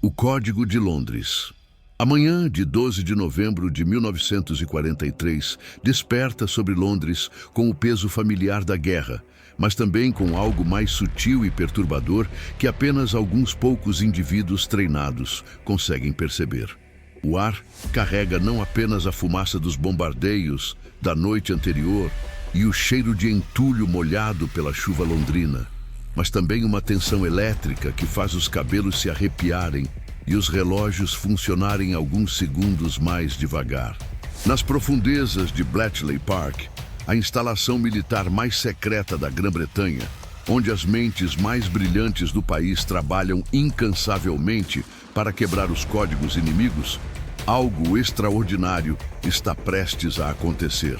O Código de Londres. A manhã de 12 de novembro de 1943 desperta sobre Londres com o peso familiar da guerra, mas também com algo mais sutil e perturbador que apenas alguns poucos indivíduos treinados conseguem perceber. O ar carrega não apenas a fumaça dos bombardeios da noite anterior e o cheiro de entulho molhado pela chuva londrina, mas também uma tensão elétrica que faz os cabelos se arrepiarem e os relógios funcionarem alguns segundos mais devagar. Nas profundezas de Bletchley Park, a instalação militar mais secreta da Grã-Bretanha, onde as mentes mais brilhantes do país trabalham incansavelmente para quebrar os códigos inimigos, algo extraordinário está prestes a acontecer.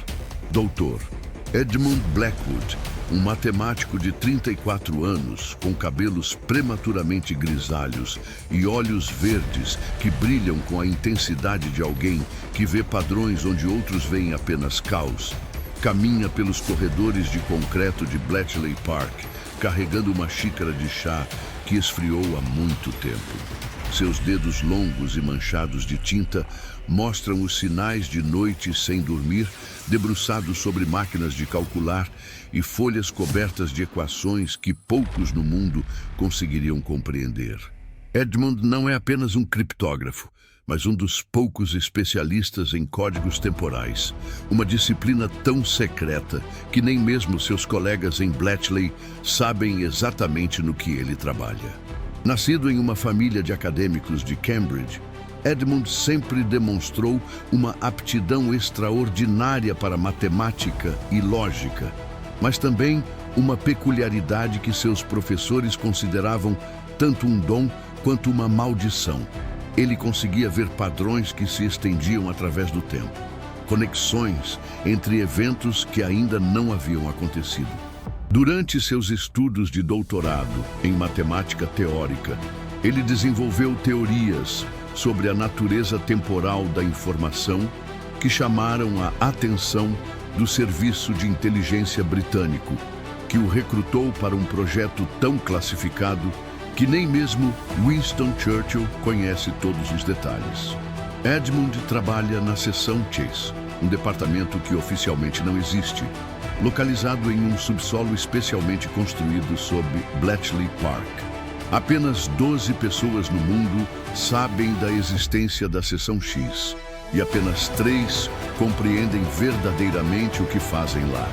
Dr. Edmund Blackwood, um matemático de 34 anos, com cabelos prematuramente grisalhos e olhos verdes que brilham com a intensidade de alguém que vê padrões onde outros veem apenas caos, caminha pelos corredores de concreto de Bletchley Park, carregando uma xícara de chá que esfriou há muito tempo. Seus dedos longos e manchados de tinta mostram os sinais de noite sem dormir, debruçados sobre máquinas de calcular e folhas cobertas de equações que poucos no mundo conseguiriam compreender. Edmund não é apenas um criptógrafo, mas um dos poucos especialistas em códigos temporais, uma disciplina tão secreta que nem mesmo seus colegas em Bletchley sabem exatamente no que ele trabalha. Nascido em uma família de acadêmicos de Cambridge, Edmund sempre demonstrou uma aptidão extraordinária para matemática e lógica, mas também uma peculiaridade que seus professores consideravam tanto um dom quanto uma maldição. Ele conseguia ver padrões que se estendiam através do tempo, conexões entre eventos que ainda não haviam acontecido. Durante seus estudos de doutorado em matemática teórica, ele desenvolveu teorias sobre a natureza temporal da informação que chamaram a atenção do Serviço de Inteligência Britânico, que o recrutou para um projeto tão classificado que nem mesmo Winston Churchill conhece todos os detalhes. Edmund trabalha na seção Chase, um departamento que oficialmente não existe, localizado em um subsolo especialmente construído sob Bletchley Park. Apenas 12 pessoas no mundo sabem da existência da seção X, e apenas 3 compreendem verdadeiramente o que fazem lá.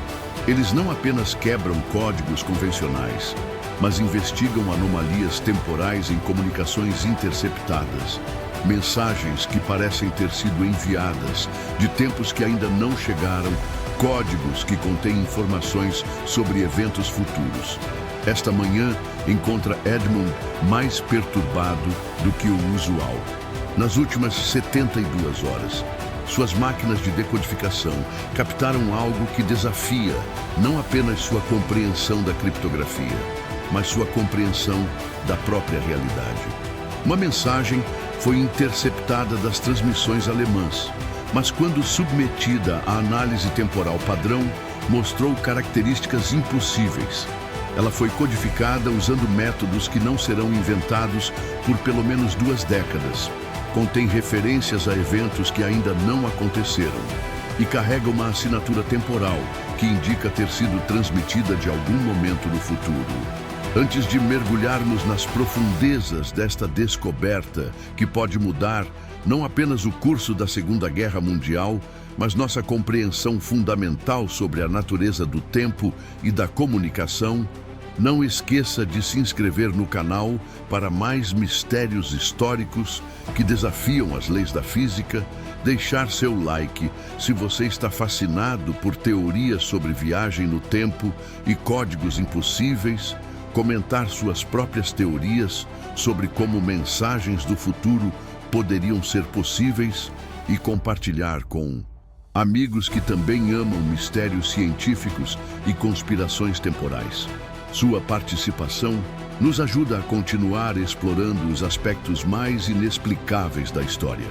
Eles não apenas quebram códigos convencionais, mas investigam anomalias temporais em comunicações interceptadas, mensagens que parecem ter sido enviadas de tempos que ainda não chegaram, códigos que contêm informações sobre eventos futuros. Esta manhã encontra Edmund mais perturbado do que o usual. Nas últimas 72 horas, suas máquinas de decodificação captaram algo que desafia não apenas sua compreensão da criptografia, mas sua compreensão da própria realidade. Uma mensagem foi interceptada das transmissões alemãs, mas quando submetida à análise temporal padrão, mostrou características impossíveis. Ela foi codificada usando métodos que não serão inventados por pelo menos 2 décadas. Contém referências a eventos que ainda não aconteceram e carrega uma assinatura temporal que indica ter sido transmitida de algum momento no futuro. Antes de mergulharmos nas profundezas desta descoberta que pode mudar não apenas o curso da Segunda Guerra Mundial, mas nossa compreensão fundamental sobre a natureza do tempo e da comunicação, não esqueça de se inscrever no canal para mais mistérios históricos que desafiam as leis da física, deixar seu like se você está fascinado por teorias sobre viagem no tempo e códigos impossíveis, comentar suas próprias teorias sobre como mensagens do futuro poderiam ser possíveis e compartilhar com amigos que também amam mistérios científicos e conspirações temporais. Sua participação nos ajuda a continuar explorando os aspectos mais inexplicáveis da história.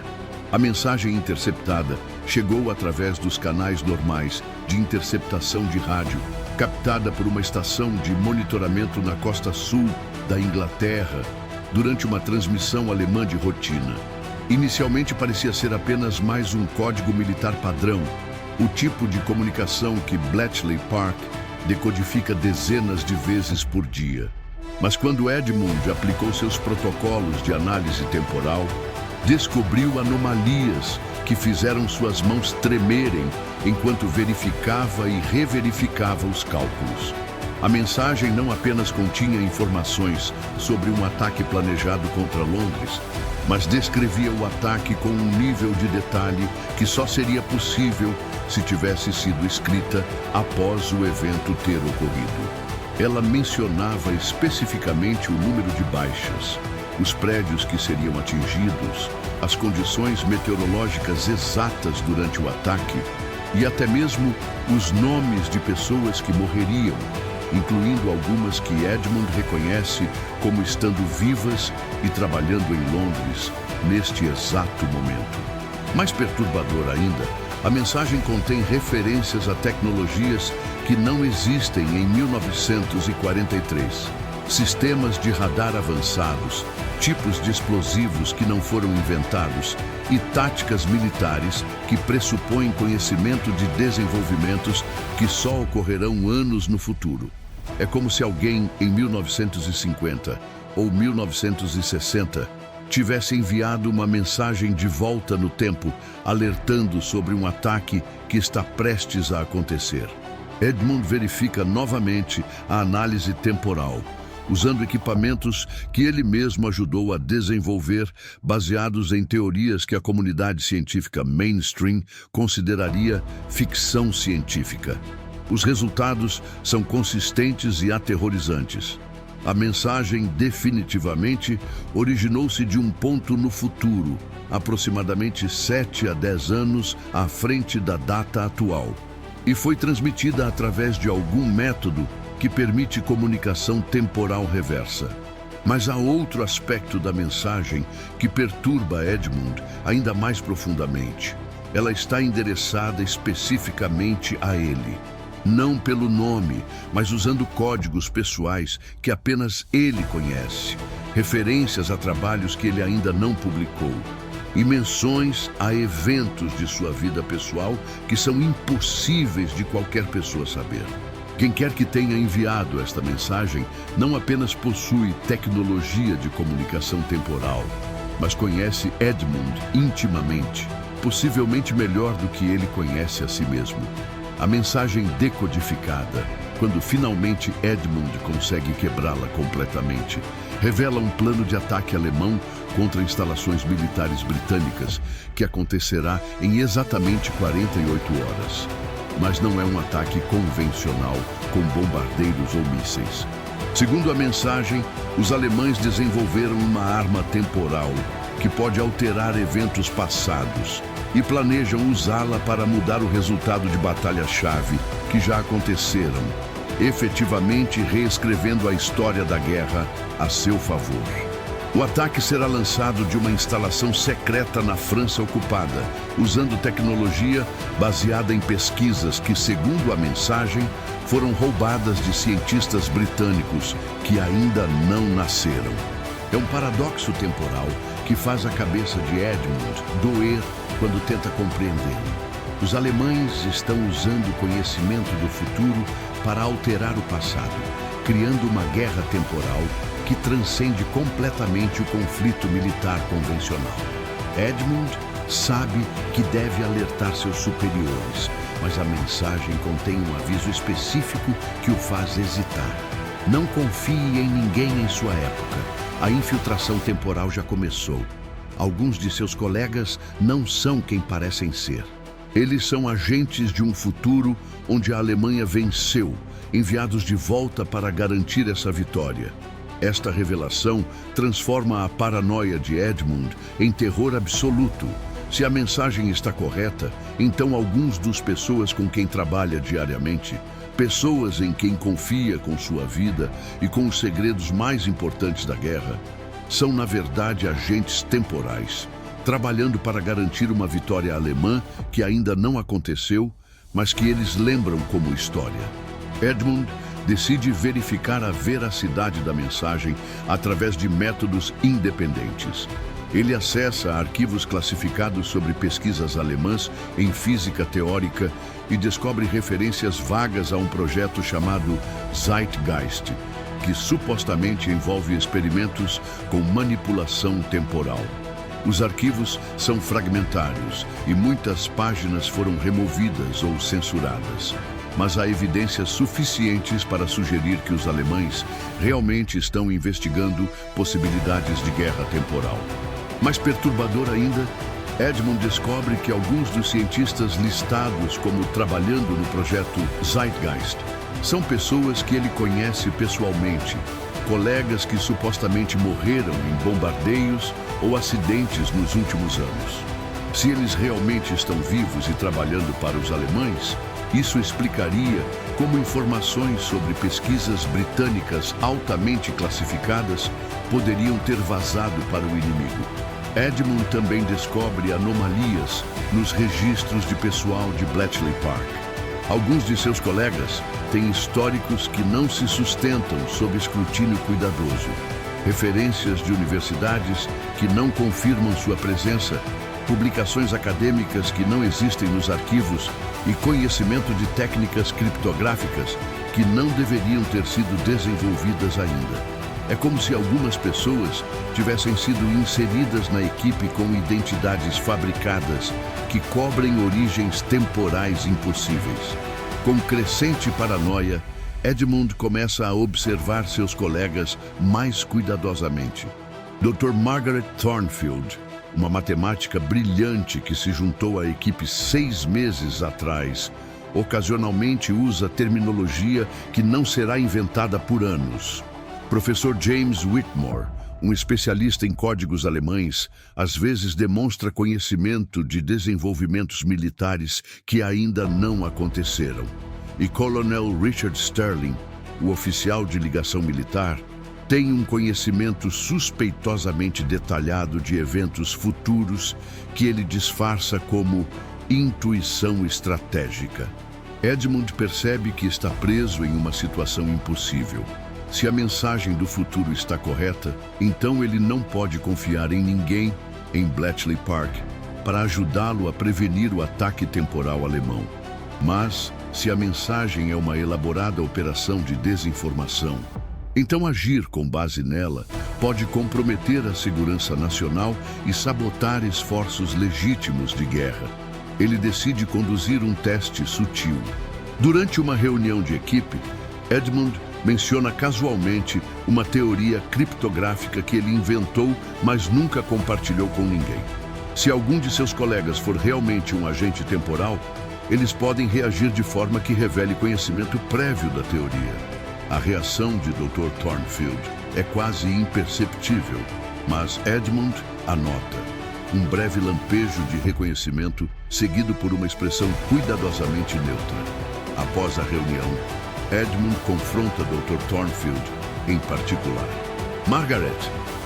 A mensagem interceptada chegou através dos canais normais de interceptação de rádio, captada por uma estação de monitoramento na costa sul da Inglaterra, durante uma transmissão alemã de rotina. Inicialmente parecia ser apenas mais um código militar padrão, o tipo de comunicação que Bletchley Park decodifica dezenas de vezes por dia. Mas quando Edmund aplicou seus protocolos de análise temporal, descobriu anomalias que fizeram suas mãos tremerem enquanto verificava e reverificava os cálculos. A mensagem não apenas continha informações sobre um ataque planejado contra Londres, mas descrevia o ataque com um nível de detalhe que só seria possível se tivesse sido escrita após o evento ter ocorrido. Ela mencionava especificamente o número de baixas, os prédios que seriam atingidos, as condições meteorológicas exatas durante o ataque e até mesmo os nomes de pessoas que morreriam, incluindo algumas que Edmund reconhece como estando vivas e trabalhando em Londres neste exato momento. Mais perturbador ainda, a mensagem contém referências a tecnologias que não existem em 1943. Sistemas de radar avançados, tipos de explosivos que não foram inventados e táticas militares que pressupõem conhecimento de desenvolvimentos que só ocorrerão anos no futuro. É como se alguém em 1950 ou 1960 tivesse enviado uma mensagem de volta no tempo, alertando sobre um ataque que está prestes a acontecer. Edmund verifica novamente a análise temporal, usando equipamentos que ele mesmo ajudou a desenvolver, baseados em teorias que a comunidade científica mainstream consideraria ficção científica. Os resultados são consistentes e aterrorizantes. A mensagem definitivamente originou-se de um ponto no futuro, aproximadamente 7 a 10 anos à frente da data atual, e foi transmitida através de algum método que permite comunicação temporal reversa. Mas há outro aspecto da mensagem que perturba Edmund ainda mais profundamente. Ela está endereçada especificamente a ele. Não pelo nome, mas usando códigos pessoais que apenas ele conhece, referências a trabalhos que ele ainda não publicou e menções a eventos de sua vida pessoal que são impossíveis de qualquer pessoa saber. Quem quer que tenha enviado esta mensagem não apenas possui tecnologia de comunicação temporal, mas conhece Edmund intimamente, possivelmente melhor do que ele conhece a si mesmo. A mensagem decodificada, quando finalmente Edmund consegue quebrá-la completamente, revela um plano de ataque alemão contra instalações militares britânicas que acontecerá em exatamente 48 horas. Mas não é um ataque convencional com bombardeiros ou mísseis. Segundo a mensagem, os alemães desenvolveram uma arma temporal que pode alterar eventos passados e planejam usá-la para mudar o resultado de batalhas-chave que já aconteceram, efetivamente reescrevendo a história da guerra a seu favor. O ataque será lançado de uma instalação secreta na França ocupada, usando tecnologia baseada em pesquisas que, segundo a mensagem, foram roubadas de cientistas britânicos que ainda não nasceram. É um paradoxo temporal que faz a cabeça de Edmund doer quando tenta compreendê-lo. Os alemães estão usando o conhecimento do futuro para alterar o passado, criando uma guerra temporal que transcende completamente o conflito militar convencional. Edmund sabe que deve alertar seus superiores, mas a mensagem contém um aviso específico que o faz hesitar. Não confie em ninguém em sua época. A infiltração temporal já começou. Alguns de seus colegas não são quem parecem ser. Eles são agentes de um futuro onde a Alemanha venceu, enviados de volta para garantir essa vitória. Esta revelação transforma a paranoia de Edmund em terror absoluto. Se a mensagem está correta, então alguns dos pessoas com quem trabalha diariamente, pessoas em quem confia com sua vida e com os segredos mais importantes da guerra, são na verdade agentes temporais, trabalhando para garantir uma vitória alemã que ainda não aconteceu, mas que eles lembram como história. Edmund decide verificar a veracidade da mensagem através de métodos independentes. Ele acessa arquivos classificados sobre pesquisas alemãs em física teórica e descobre referências vagas a um projeto chamado Zeitgeist, que supostamente envolve experimentos com manipulação temporal. Os arquivos são fragmentários e muitas páginas foram removidas ou censuradas, mas há evidências suficientes para sugerir que os alemães realmente estão investigando possibilidades de guerra temporal. Mais perturbador ainda, Edmund descobre que alguns dos cientistas listados como trabalhando no projeto Zeitgeist são pessoas que ele conhece pessoalmente, colegas que supostamente morreram em bombardeios ou acidentes nos últimos anos. Se eles realmente estão vivos e trabalhando para os alemães, isso explicaria como informações sobre pesquisas britânicas altamente classificadas poderiam ter vazado para o inimigo. Edmund também descobre anomalias nos registros de pessoal de Bletchley Park. Alguns de seus colegas têm históricos que não se sustentam sob escrutínio cuidadoso, referências de universidades que não confirmam sua presença, publicações acadêmicas que não existem nos arquivos e conhecimento de técnicas criptográficas que não deveriam ter sido desenvolvidas ainda. É como se algumas pessoas tivessem sido inseridas na equipe com identidades fabricadas que cobrem origens temporais impossíveis. Com crescente paranoia, Edmund começa a observar seus colegas mais cuidadosamente. Dr. Margaret Thornfield, uma matemática brilhante que se juntou à equipe 6 meses atrás, ocasionalmente usa terminologia que não será inventada por anos. Professor James Whitmore, um especialista em códigos alemães, às vezes demonstra conhecimento de desenvolvimentos militares que ainda não aconteceram. E Coronel Richard Sterling, o oficial de ligação militar, tem um conhecimento suspeitosamente detalhado de eventos futuros que ele disfarça como intuição estratégica. Edmund percebe que está preso em uma situação impossível. Se a mensagem do futuro está correta, então ele não pode confiar em ninguém em Bletchley Park para ajudá-lo a prevenir o ataque temporal alemão. Mas, se a mensagem é uma elaborada operação de desinformação, então agir com base nela pode comprometer a segurança nacional e sabotar esforços legítimos de guerra. Ele decide conduzir um teste sutil. Durante uma reunião de equipe, Edmund menciona casualmente uma teoria criptográfica que ele inventou, mas nunca compartilhou com ninguém. Se algum de seus colegas for realmente um agente temporal, eles podem reagir de forma que revele conhecimento prévio da teoria. A reação de Dr. Thornfield é quase imperceptível, mas Edmund anota. Um breve lampejo de reconhecimento, seguido por uma expressão cuidadosamente neutra. Após a reunião, Edmund confronta Dr. Thornfield em particular. Margaret,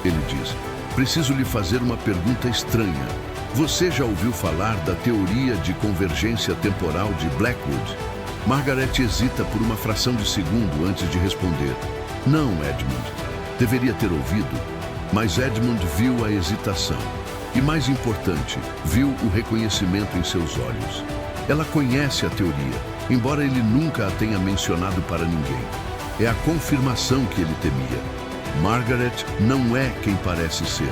ele diz, preciso lhe fazer uma pergunta estranha. Você já ouviu falar da teoria de convergência temporal de Blackwood? Margaret hesita por uma fração de segundo antes de responder. Não, Edmund. Deveria ter ouvido, mas Edmund viu a hesitação. E mais importante, viu o reconhecimento em seus olhos. Ela conhece a teoria, embora ele nunca a tenha mencionado para ninguém. É a confirmação que ele temia. Margaret não é quem parece ser.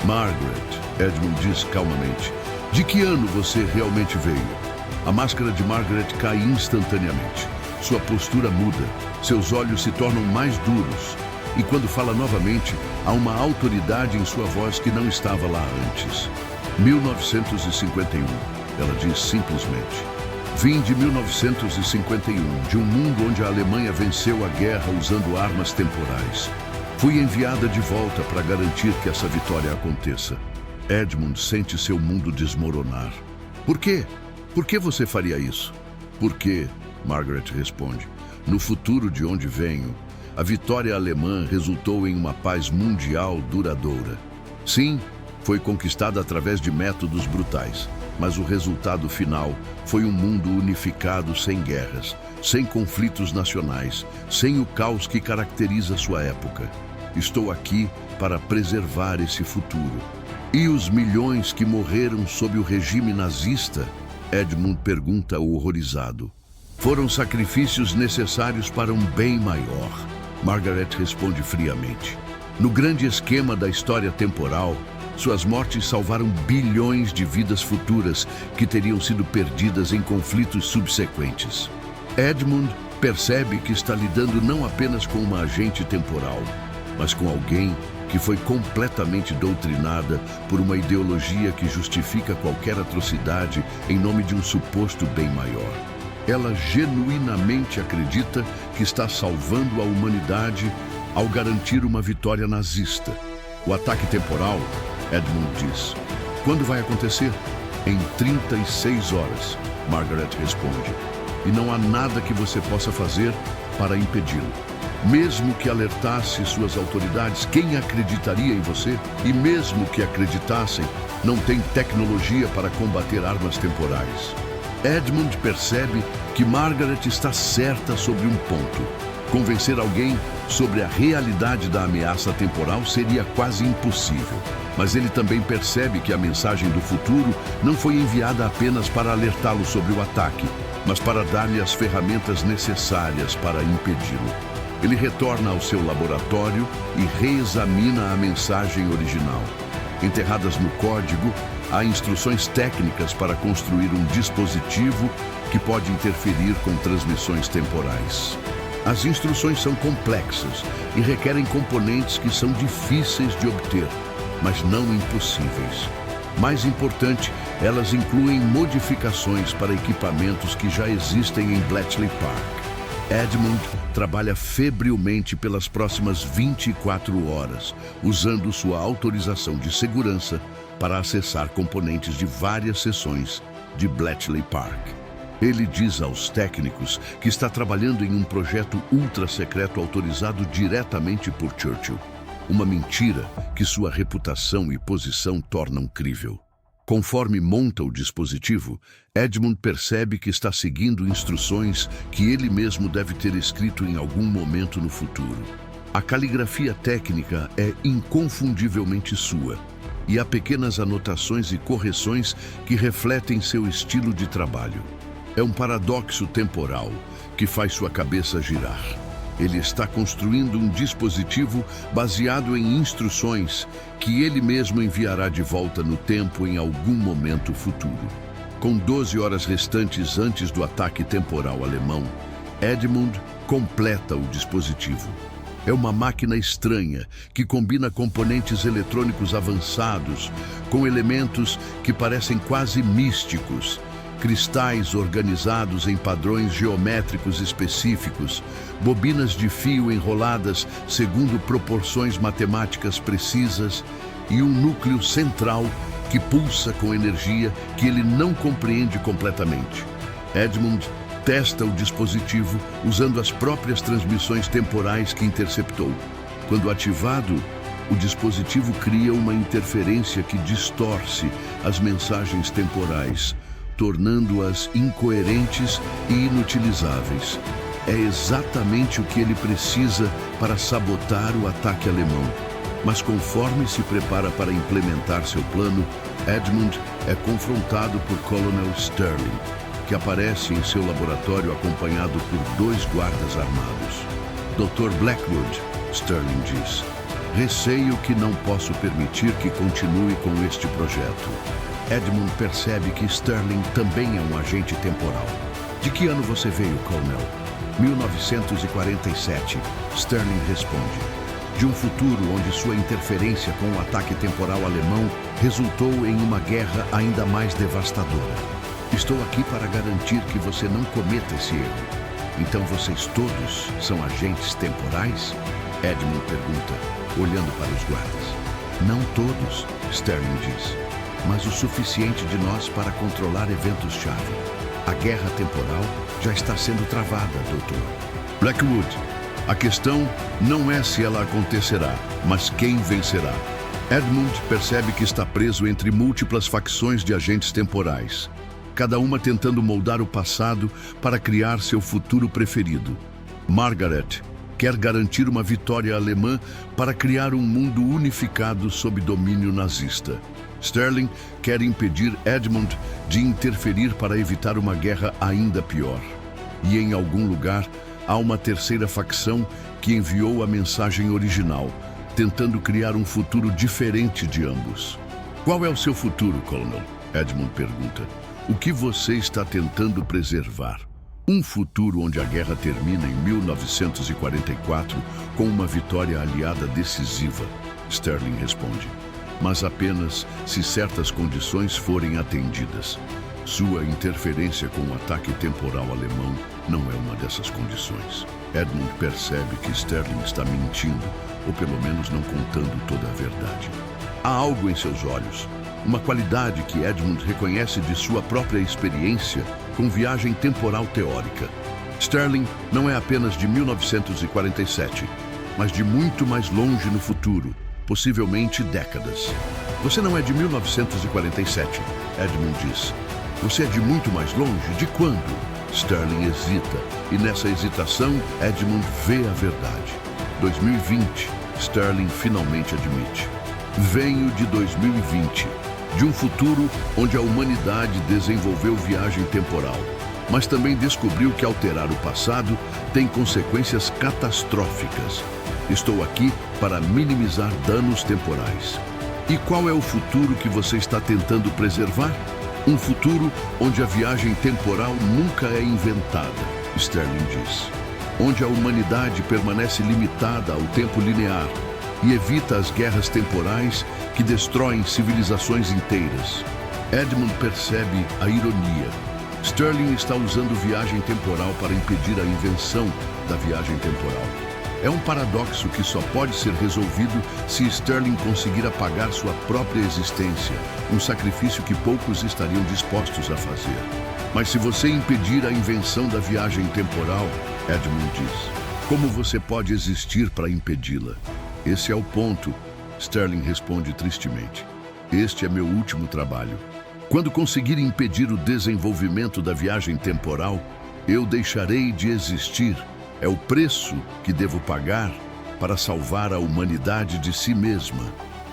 Margaret, Edmund diz calmamente, de que ano você realmente veio? A máscara de Margaret cai instantaneamente. Sua postura muda, seus olhos se tornam mais duros. E quando fala novamente, há uma autoridade em sua voz que não estava lá antes. 1951, ela diz simplesmente. Vim de 1951, de um mundo onde a Alemanha venceu a guerra usando armas temporais. Fui enviada de volta para garantir que essa vitória aconteça. Edmund sente seu mundo desmoronar. Por quê? Por que você faria isso? Porque, Margaret responde, no futuro de onde venho, a vitória alemã resultou em uma paz mundial duradoura. Sim, foi conquistada através de métodos brutais, mas o resultado final foi um mundo unificado sem guerras, sem conflitos nacionais, sem o caos que caracteriza sua época. Estou aqui para preservar esse futuro. E os milhões que morreram sob o regime nazista? Edmund pergunta horrorizado. Foram sacrifícios necessários para um bem maior. Margaret responde friamente. No grande esquema da história temporal, suas mortes salvaram bilhões de vidas futuras que teriam sido perdidas em conflitos subsequentes. Edmund percebe que está lidando não apenas com uma agente temporal, mas com alguém que foi completamente doutrinada por uma ideologia que justifica qualquer atrocidade em nome de um suposto bem maior. Ela genuinamente acredita que está salvando a humanidade ao garantir uma vitória nazista. O ataque temporal, Edmund diz. Quando vai acontecer? Em 36 horas, Margaret responde. E não há nada que você possa fazer para impedi-lo. Mesmo que alertasse suas autoridades, quem acreditaria em você? E mesmo que acreditassem, não tem tecnologia para combater armas temporais. Edmund percebe que Margaret está certa sobre um ponto. Convencer alguém sobre a realidade da ameaça temporal seria quase impossível. Mas ele também percebe que a mensagem do futuro não foi enviada apenas para alertá-lo sobre o ataque, mas para dar-lhe as ferramentas necessárias para impedi-lo. Ele retorna ao seu laboratório e reexamina a mensagem original. Enterradas no código, há instruções técnicas para construir um dispositivo que pode interferir com transmissões temporais. As instruções são complexas e requerem componentes que são difíceis de obter, mas não impossíveis. Mais importante, elas incluem modificações para equipamentos que já existem em Bletchley Park. Edmund trabalha febrilmente pelas próximas 24 horas, usando sua autorização de segurança para acessar componentes de várias seções de Bletchley Park. Ele diz aos técnicos que está trabalhando em um projeto ultra-secreto autorizado diretamente por Churchill. Uma mentira que sua reputação e posição tornam crível. Conforme monta o dispositivo, Edmund percebe que está seguindo instruções que ele mesmo deve ter escrito em algum momento no futuro. A caligrafia técnica é inconfundivelmente sua, e há pequenas anotações e correções que refletem seu estilo de trabalho. É um paradoxo temporal que faz sua cabeça girar. Ele está construindo um dispositivo baseado em instruções que ele mesmo enviará de volta no tempo em algum momento futuro. Com 12 horas restantes antes do ataque temporal alemão, Edmund completa o dispositivo. É uma máquina estranha que combina componentes eletrônicos avançados com elementos que parecem quase místicos. Cristais organizados em padrões geométricos específicos, bobinas de fio enroladas segundo proporções matemáticas precisas e um núcleo central que pulsa com energia que ele não compreende completamente. Edmund testa o dispositivo usando as próprias transmissões temporais que interceptou. Quando ativado, o dispositivo cria uma interferência que distorce as mensagens temporais, tornando-as incoerentes e inutilizáveis. É exatamente o que ele precisa para sabotar o ataque alemão. Mas conforme se prepara para implementar seu plano, Edmund é confrontado por Colonel Sterling, que aparece em seu laboratório acompanhado por 2 guardas armados. Dr. Blackwood, Sterling diz, receio que não posso permitir que continue com este projeto. Edmund percebe que Sterling também é um agente temporal. De que ano você veio, Colonel? 1947, Sterling responde. De um futuro onde sua interferência com o ataque temporal alemão resultou em uma guerra ainda mais devastadora. Estou aqui para garantir que você não cometa esse erro. Então vocês todos são agentes temporais? Edmund pergunta, olhando para os guardas. Não todos, Sterling diz, mas o suficiente de nós para controlar eventos-chave. A guerra temporal já está sendo travada, doutor. Blackwood, a questão não é se ela acontecerá, mas quem vencerá. Edmund percebe que está preso entre múltiplas facções de agentes temporais. cada uma tentando moldar o passado para criar seu futuro preferido. Margaret quer garantir uma vitória alemã para criar um mundo unificado sob domínio nazista. Sterling quer impedir Edmund de interferir para evitar uma guerra ainda pior. E em algum lugar há uma terceira facção que enviou a mensagem original, tentando criar um futuro diferente de ambos. Qual é o seu futuro, Colonel? Edmund pergunta. O que você está tentando preservar? Um futuro onde a guerra termina em 1944 com uma vitória aliada decisiva, Sterling responde. Mas apenas se certas condições forem atendidas. Sua interferência com o ataque temporal alemão não é uma dessas condições. Edmund percebe que Sterling está mentindo, ou pelo menos não contando toda a verdade. Há algo em seus olhos, uma qualidade que Edmund reconhece de sua própria experiência com viagem temporal teórica. Sterling não é apenas de 1947, mas de muito mais longe no futuro, possivelmente décadas. Você não é de 1947, Edmund diz. Você é de muito mais longe? De quando? Sterling hesita, e nessa hesitação, Edmund vê a verdade. 2020, Sterling finalmente admite. Venho de 2020, de um futuro onde a humanidade desenvolveu viagem temporal, mas também descobriu que alterar o passado tem consequências catastróficas. Estou aqui para minimizar danos temporais. E qual é o futuro que você está tentando preservar? Um futuro onde a viagem temporal nunca é inventada, Sterling diz. Onde a humanidade permanece limitada ao tempo linear e evita as guerras temporais que destroem civilizações inteiras. Edmund percebe a ironia. Sterling está usando viagem temporal para impedir a invenção da viagem temporal. É um paradoxo que só pode ser resolvido se Sterling conseguir apagar sua própria existência, um sacrifício que poucos estariam dispostos a fazer. Mas se você impedir a invenção da viagem temporal, Edmund diz, como você pode existir para impedi-la? Esse é o ponto, Sterling responde tristemente. Este é meu último trabalho. Quando conseguir impedir o desenvolvimento da viagem temporal, eu deixarei de existir. É o preço que devo pagar para salvar a humanidade de si mesma.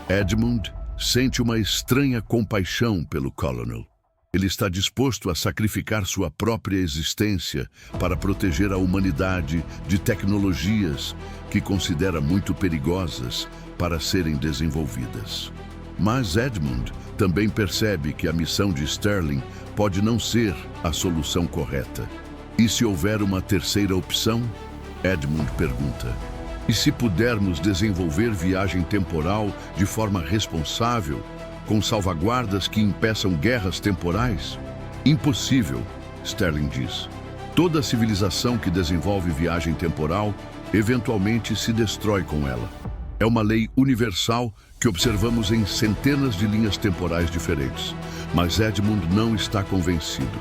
Edmund sente uma estranha compaixão pelo Colonel. Ele está disposto a sacrificar sua própria existência para proteger a humanidade de tecnologias que considera muito perigosas para serem desenvolvidas. Mas Edmund também percebe que a missão de Sterling pode não ser a solução correta. E se houver uma terceira opção? Edmund pergunta. E se pudermos desenvolver viagem temporal de forma responsável, com salvaguardas que impeçam guerras temporais? Impossível, Sterling diz. Toda civilização que desenvolve viagem temporal eventualmente se destrói com ela. É uma lei universal que observamos em centenas de linhas temporais diferentes. Mas Edmund não está convencido.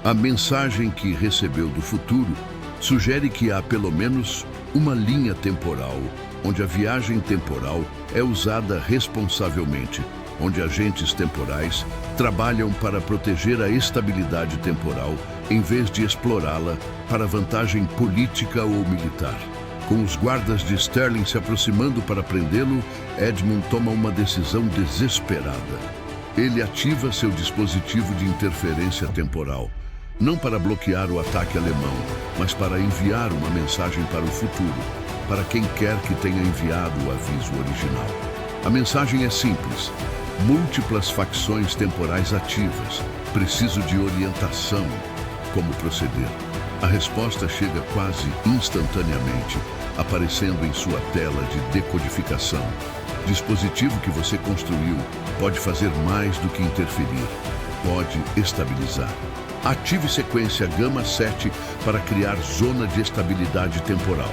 A mensagem que recebeu do futuro sugere que há pelo menos uma linha temporal, onde a viagem temporal é usada responsavelmente, onde agentes temporais trabalham para proteger a estabilidade temporal, em vez de explorá-la para vantagem política ou militar. Com os guardas de Sterling se aproximando para prendê-lo, Edmund toma uma decisão desesperada. Ele ativa seu dispositivo de interferência temporal, não para bloquear o ataque alemão, mas para enviar uma mensagem para o futuro, para quem quer que tenha enviado o aviso original. A mensagem é simples. Múltiplas facções temporais ativas. Preciso de orientação. Como proceder? A resposta chega quase instantaneamente, aparecendo em sua tela de decodificação. Dispositivo que você construiu pode fazer mais do que interferir. Pode estabilizar. Ative sequência Gama 7 para criar zona de estabilidade temporal.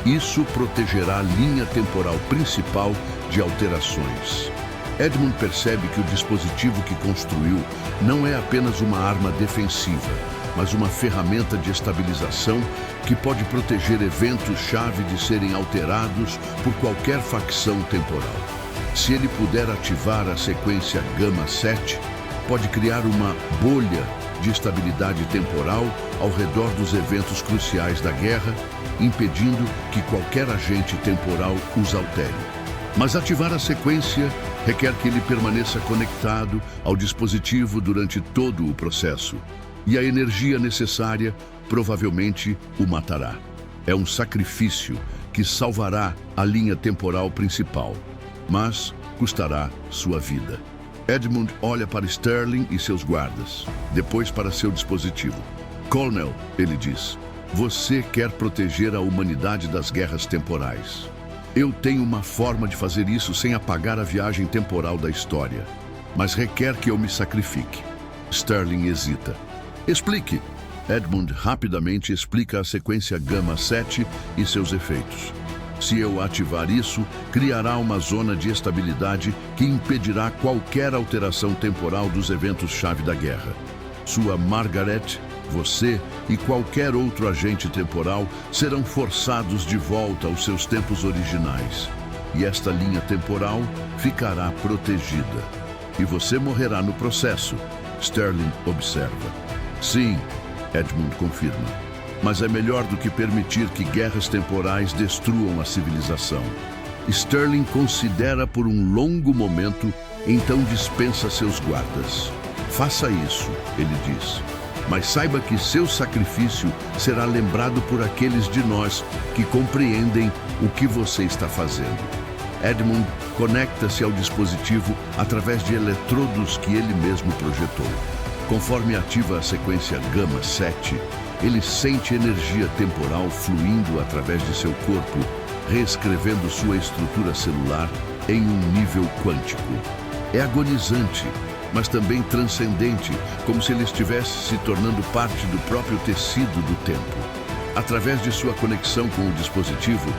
Isso protegerá a linha temporal principal de alterações. Edmund percebe que o dispositivo que construiu não é apenas uma arma defensiva, mas uma ferramenta de estabilização que pode proteger eventos-chave de serem alterados por qualquer facção temporal. Se ele puder ativar a sequência Gama 7, pode criar uma bolha de estabilidade temporal ao redor dos eventos cruciais da guerra, impedindo que qualquer agente temporal os altere. Mas ativar a sequência requer que ele permaneça conectado ao dispositivo durante todo o processo, e a energia necessária provavelmente o matará. É um sacrifício que salvará a linha temporal principal, mas custará sua vida. Edmund olha para Sterling e seus guardas, depois para seu dispositivo. Colonel, ele diz, você quer proteger a humanidade das guerras temporais. Eu tenho uma forma de fazer isso sem apagar a viagem temporal da história, mas requer que eu me sacrifique. Sterling hesita. Explique. Edmund rapidamente explica a sequência Gama 7 e seus efeitos. Se eu ativar isso, criará uma zona de estabilidade que impedirá qualquer alteração temporal dos eventos-chave da guerra. Sua Margaret, você e qualquer outro agente temporal serão forçados de volta aos seus tempos originais. E esta linha temporal ficará protegida. E você morrerá no processo, Sterling observa. Sim, Edmund confirma. Mas é melhor do que permitir que guerras temporais destruam a civilização. Sterling considera por um longo momento, então dispensa seus guardas. Faça isso, ele diz. Mas saiba que seu sacrifício será lembrado por aqueles de nós que compreendem o que você está fazendo. Edmund conecta-se ao dispositivo através de eletrodos que ele mesmo projetou. Conforme ativa a sequência Gama 7, ele sente energia temporal fluindo através de seu corpo, reescrevendo sua estrutura celular em um nível quântico. É agonizante, mas também transcendente, como se ele estivesse se tornando parte do próprio tecido do tempo. Através de sua conexão com o dispositivo,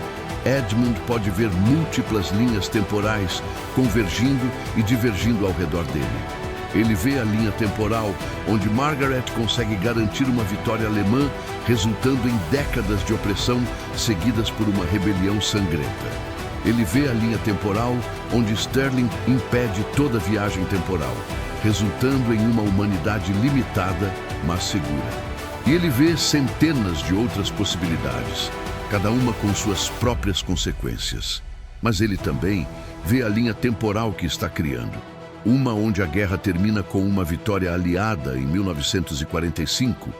Edmund pode ver múltiplas linhas temporais convergindo e divergindo ao redor dele. Ele vê a linha temporal onde Margaret consegue garantir uma vitória alemã, resultando em décadas de opressão seguidas por uma rebelião sangrenta. Ele vê a linha temporal onde Sterling impede toda viagem temporal, resultando em uma humanidade limitada, mas segura. E ele vê centenas de outras possibilidades, cada uma com suas próprias consequências. Mas ele também vê a linha temporal que está criando. Uma onde a guerra termina com uma vitória aliada em 1945,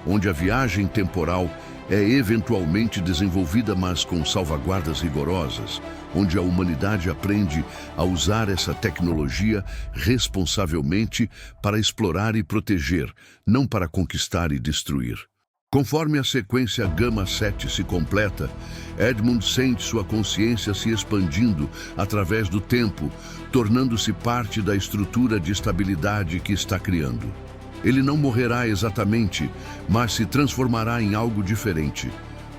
onde a viagem temporal é eventualmente desenvolvida, mas com salvaguardas rigorosas, onde a humanidade aprende a usar essa tecnologia responsavelmente para explorar e proteger, não para conquistar e destruir. Conforme a sequência Gama 7 se completa, Edmund sente sua consciência se expandindo através do tempo, tornando-se parte da estrutura de estabilidade que está criando. Ele não morrerá exatamente, mas se transformará em algo diferente.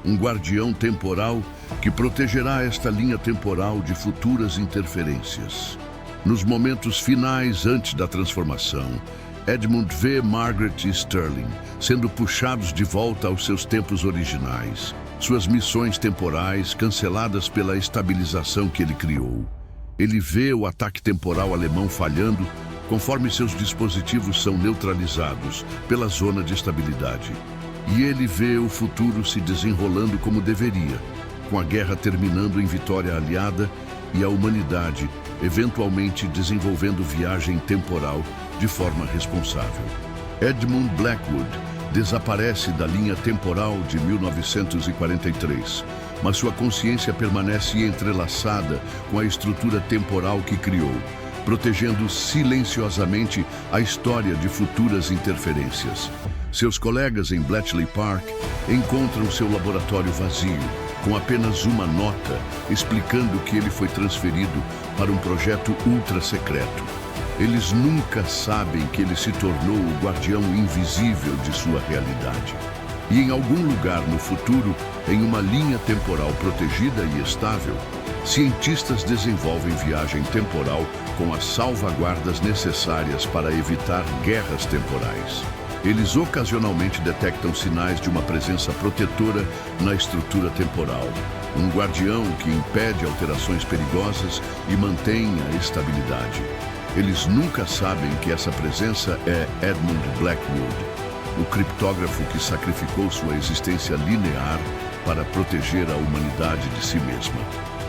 Um guardião temporal que protegerá esta linha temporal de futuras interferências. Nos momentos finais antes da transformação, Edmund vê Margaret e Sterling sendo puxados de volta aos seus tempos originais, suas missões temporais canceladas pela estabilização que ele criou. Ele vê o ataque temporal alemão falhando conforme seus dispositivos são neutralizados pela zona de estabilidade. E ele vê o futuro se desenrolando como deveria, com a guerra terminando em vitória aliada e a humanidade eventualmente desenvolvendo viagem temporal de forma responsável. Edmund Blackwood desaparece da linha temporal de 1943, mas sua consciência permanece entrelaçada com a estrutura temporal que criou, protegendo silenciosamente a história de futuras interferências. Seus colegas em Bletchley Park encontram seu laboratório vazio, com apenas uma nota explicando que ele foi transferido para um projeto ultra secreto. Eles nunca sabem que ele se tornou o guardião invisível de sua realidade. E em algum lugar no futuro, em uma linha temporal protegida e estável, cientistas desenvolvem viagem temporal com as salvaguardas necessárias para evitar guerras temporais. Eles ocasionalmente detectam sinais de uma presença protetora na estrutura temporal, um guardião que impede alterações perigosas e mantém a estabilidade. Eles nunca sabem que essa presença é Edmund Blackwood, o criptógrafo que sacrificou sua existência linear para proteger a humanidade de si mesma.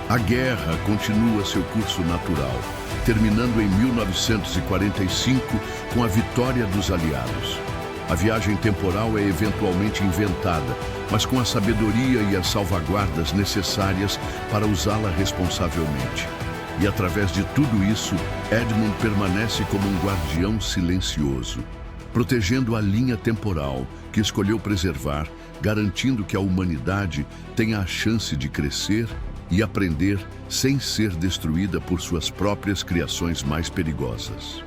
A guerra continua seu curso natural, terminando em 1945 com a vitória dos aliados. A viagem temporal é eventualmente inventada, mas com a sabedoria e as salvaguardas necessárias para usá-la responsavelmente. E através de tudo isso, Edmund permanece como um guardião silencioso, protegendo a linha temporal que escolheu preservar, garantindo que a humanidade tenha a chance de crescer e aprender sem ser destruída por suas próprias criações mais perigosas.